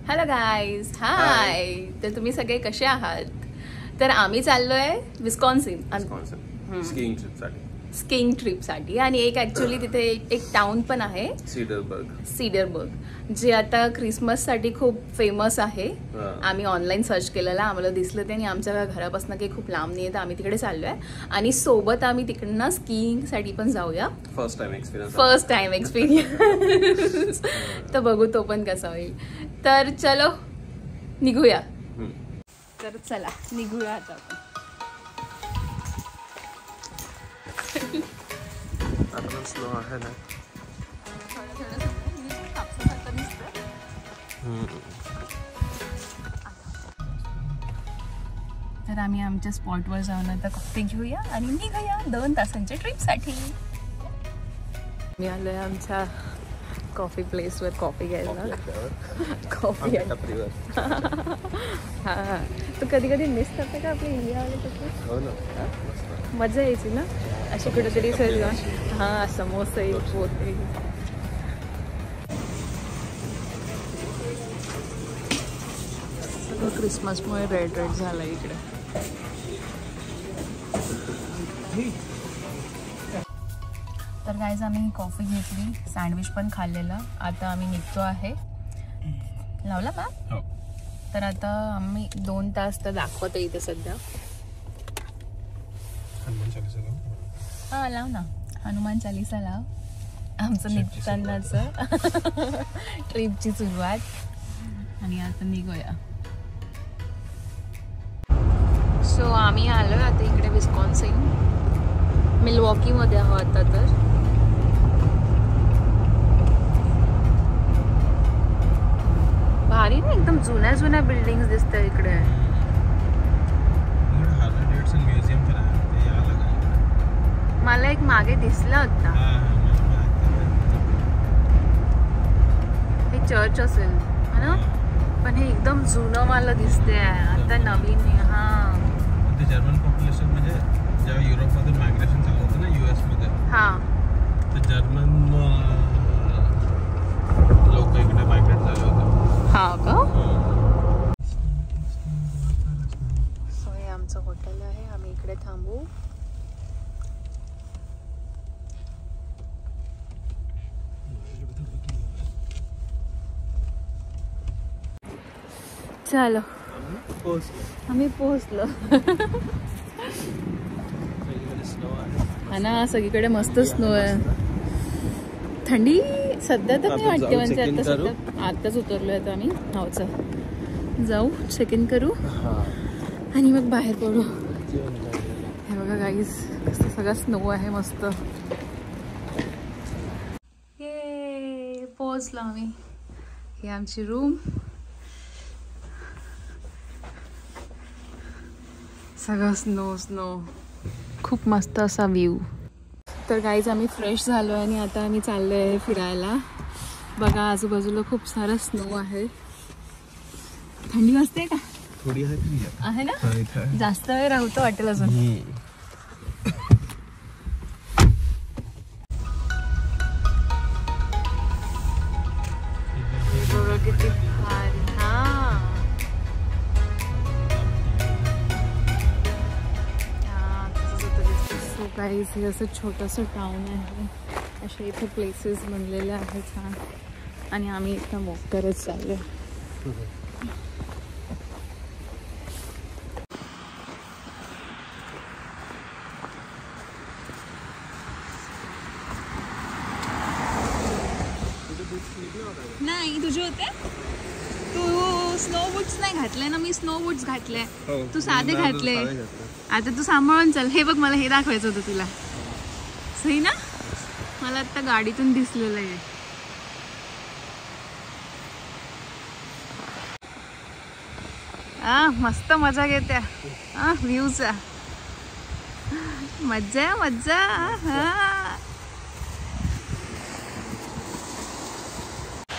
Hello guys, हाय. तर तुम्ही सगळे कसे आहात? तर आम्ही चाललोय विस्कॉन्सिन स्कीइंग ट्रिपसाठी. स्कीइंग ट्रिपसाठी. आणि एक ऍक्च्युअली तिथे एक टाउन पण आहे, सीडरबर्ग, जे आता क्रिसमससाठी खूप फेमस आहे. आम्ही ऑनलाईन सर्च केलेला, आम्हाला दिसलं ते, आणि आमच्या घरापासून काही खूप लांब नाही आहे, तर आम्ही तिकडे चाललोय. आणि सोबत आम्ही तिकडनं स्कीइंगसाठी पण जाऊया. First time experience. तर बघू तो पण कसा होईल. तर चलो निघूया. तर चला निघूया आता आपण. स्नो आहे ना. तर आम्ही आमच्या स्पॉटवर जाऊन आता कॉफी घेऊया आणि निघूया 2 तासांच्या ट्रिपसाठी. मी आलोय आमच्या कॉफी प्लेसवर कॉफी घ्यायला. कॉफी हा, तू कधी कधी मिस करते का आपल्या इंडियावाले कसं? हो ना, मजा यायची ना अशी कुठेतरी जाऊन. हा, समोसे पोते. क्रिसमसमुळे रेड झाला इकडे. तर गाईज आम्ही कॉफी घेतली, सँडविच पण खाल्लेलं. आता आम्ही निघतो आहे. लावला का? तर आता आम्ही 2 तास तर दाखवतो इथे सध्या. हा, लाव ना, हनुमान चालीसा लाव. आमचं निघतानाचं ट्रिपची सुरुवात. आणि आता निघूया. सो आम्ही आलोय आता इकडे विस्कॉन्सिन, मिल्वॉकी मध्ये आहोत आता. तर भारी ना, एकदम जुन्या जुन्या बिल्डिंग्स दिसतात इकडे. मला एक मागे दिसला होता, हे चर्च असेल है ना, पण हे एकदम जुनं मला दिसते आता, नवीन. हा, जर्मन पॉप्युलेशन म्हणजे जेव्हा युरोपमध्ये मायग्रेशन चालू होतं ना, US मध्ये, हा, तर जर्मन लोक इकडे मायग्रेट झाले होते. हा का? सो हे आमचं हॉटेल आहे, आम्ही इकडे थांबू. चलो आम्ही पोहोचलो. हा ना, सगळीकडे मस्त स्नो आहे. थंडी सध्या तर नाही वाटते, म्हणजे आता सध्या आताच उतरलोय आता आम्ही. हावचं जाऊ, चेक इन करू आणि मग बाहेर पडू. हे बघा गाईज, कसं सगळा स्नो आहे मस्त. ये पोहोचलो आम्ही. ही आमची रूम. सगळं स्नो स्नो, खूप मस्त असा व्ह्यू. तर गाईज आम्ही फ्रेश झालो आहे आणि आता आम्ही चाललोय फिरायला. बघा आजूबाजूला खूप सारा स्नो आहे. थंडी वाजते का? थोडी आहे ना, जास्त वेळ राहतो वाटेल अजून. किती भारी. गाईज हे असं छोटंसं टाउन आहे, असे इथे प्लेसेस बनलेले आहेत छान, आणि आम्ही इथं वॉक करत चाललो. नाही, तुझे होते? तू स्नो बूट्स नाही घातले ना, मी स्नो बूट्स घातले, तू साधे घातले. आता तू सांभाळून चल. हे बघ, मला हे दाखवायचं होतं तुला. सही ना, मला आता गाडीतून दिसलेलं आहे. मस्त मजा घेत्या व्ह्यूचा. मज्जा मज्जा.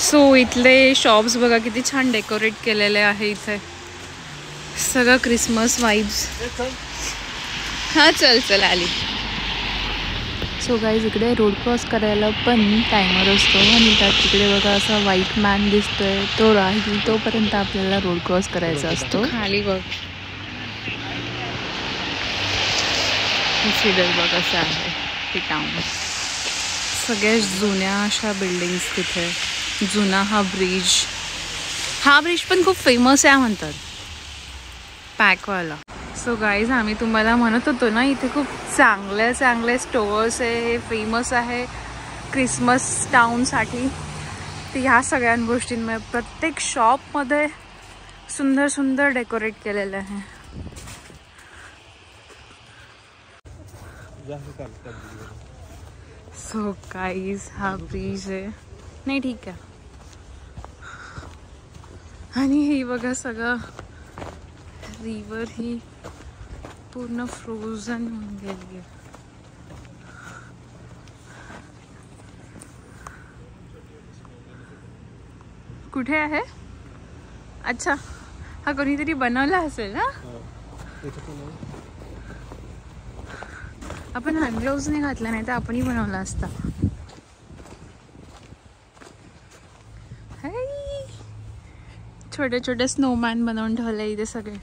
सो इथले शॉप्स बघा किती छान डेकोरेट केलेले आहे इथे, सगळं क्रिसमस वाइब्स. हा, चल चल आली. सो गाईज इकडे रोड क्रॉस करायला पण टायमर असतो आणि त्यात तिकडे बघा असा व्हाईट मॅन दिसतोय, तो राहील तोपर्यंत आपल्याला रोड क्रॉस करायचा असतो. खाली बघ बघ असं आहे हे टाउन. सगळ्यात जुन्या अशा बिल्डिंग्स तिथे. जुना हा ब्रिज पण खूप फेमस आहे म्हणतात, पॅकवाला. सो गाईज आम्ही तुम्हाला म्हणत होतो ना इथे खूप चांगले स्टोअर्स आहे, हे फेमस आहे क्रिसमस टाउनसाठी. तर ह्या सगळ्या गोष्टींमुळे प्रत्येक शॉपमध्ये सुंदर डेकोरेट केलेलं आहे. सो गाईज हा ब्रिज आहे, नाही ठीक आहे. आणि हे बघा सगळं रिवर ही पूर्ण फ्रोझन होऊन गेली आहे. कुठे आहे? अच्छा, हा कोणीतरी बनवला असेल ना. आपण हँड ग्लोव्ज नाही घातला, नाही तर आपणही बनवला असता. छोटे स्नोमॅन बनवून ठेवले इथे सगळे.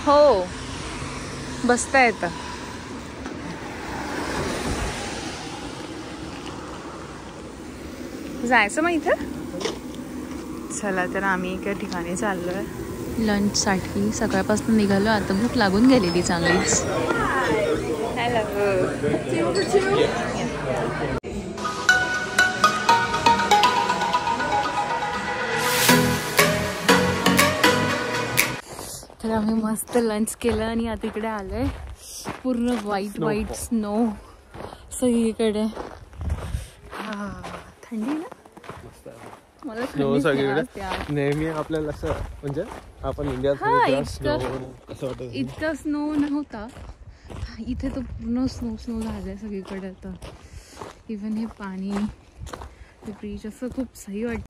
हो, बसता येतं. जायचं मग इथं. चला तर आम्ही एका ठिकाणी चाललोय लंचसाठी. सकाळपासून निघालो, आता भूक लागून गेलेली चांगलीच. तर आम्ही मस्त लंच केलं आणि आता इकडे आलोय. पूर्ण व्हाईट स्नो सगळीकडे. थंडी ना, मला नेहमी आपल्याला असं म्हणजे आपण इंडियात इतका स्नो नव्हता. इथे तो पूर्ण स्नो झालाय सगळीकडे. आता इव्हन हे पाणी, हे ब्रिज असं खूप सही वाटतं.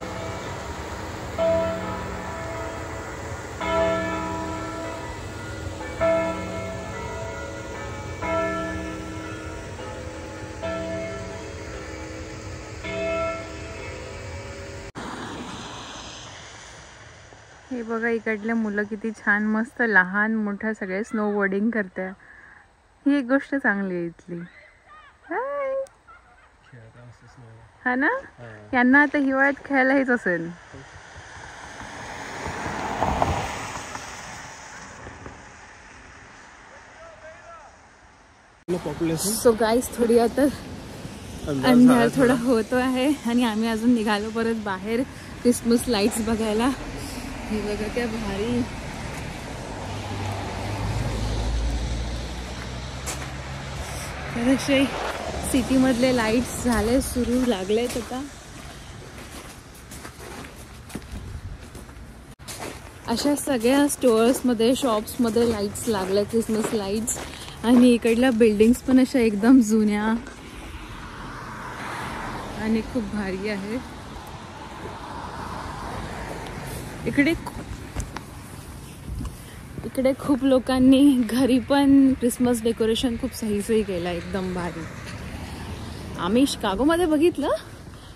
हे बघा इकडले मुलं किती छान मस्त लहान मोठ्या सगळे स्नोबोर्डिंग करते. ही एक गोष्ट चांगली आहे इथली. हा ना, यांना आता हिवाळ्यात खेळायला हेच असेल. सो गाईस थोडी आता अंधार थोडा होतो आहे आणि आम्ही अजून निघालो परत बाहेर क्रिसमस लाईट्स बघायला. हे बघा क्या भारी. तर असे सिटी मधले लाईट्स झाले सुरू लागलेत आता. अशा सगळ्या स्टोअर्समध्ये शॉप्समध्ये लाईट्स लागल्या, क्रिसमस लाईट्स. आणि इकडल्या बिल्डिंग्स पण अशा एकदम जुन्या आणि खूप भारी आहे. इकडे खूप लोकांनी घरी पण क्रिसमस डेकोरेशन खूप सही केलं, एकदम भारी. आम्ही शिकागोमध्ये बघितलं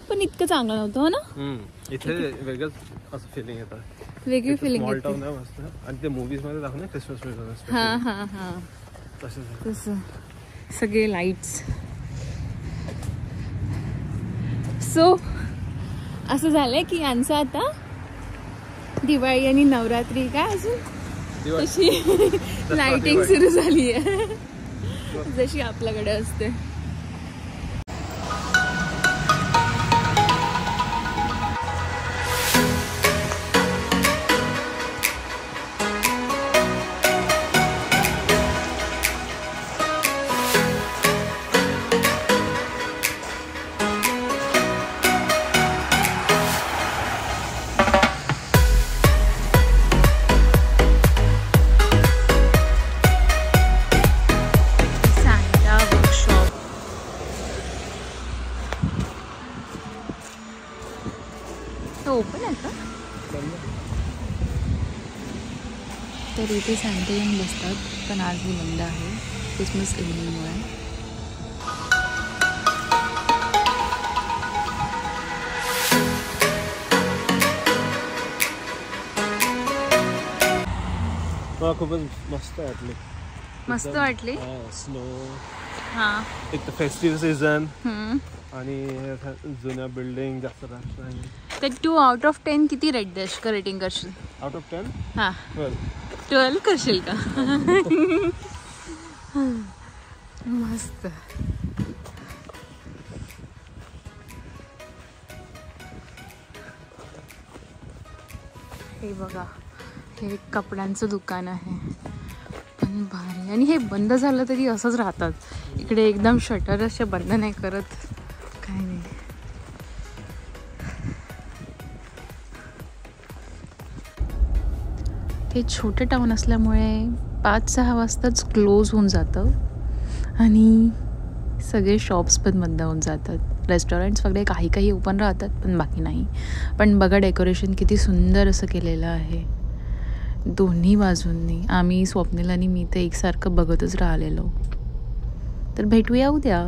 पण इतकं चांगलं नव्हतं हो ना. इथे वेगळंच असं फिलिंग येतं, वेगळी फिलिंग येते. आणि ते मूवीज मध्ये दाखवलं क्रिसमस मूवीज. हा तसं सगळे लाईट्स. सो असं झालंय की यांचं आता दिवाळी आणि नवरात्री काय अजून तशी लाइटिंग सुरू झाली आहे जशी आपल्याकडे असते. ओपन आहे का? तर इथे सॅन्टेलियन बसतात, पण आज ही बंद आहे क्रिसमस इव्हनिंगमुळे. खूपच मस्त वाटली. मस्त वाटली. स्नो, हां. एक तर फेस्टिव्ह सीझन आणि जुन्या बिल्डिंग जास्त राहत नाही. तर तू आउट ऑफ 10 किती रेटिंग करशील? Out of 10? हां, 12. 12 करशील का? मस्त. हे बघा, हे एक कपड्यांचं दुकान आहे आणि भारी. आणि हे बंद झालं तरी असंच राहतात इकडे, एकदम शटर असे बंद नाही करत, काय नाही. हे छोटं टाऊन असल्यामुळे 5-6 वाजताच क्लोज होऊन जातं आणि सगळे शॉप्स पण बंद होऊन जातात. रेस्टॉरंट्स वगैरे काही काही ओपन राहतात, पण बाकी नाही. पण बघा डेकोरेशन किती सुंदर असं केलेलं आहे दोन्ही बाजूंनी. आम्ही स्वप्नील आणि मी ते एकसारखं बघतच राहिलेलो. तर भेटूया उद्या.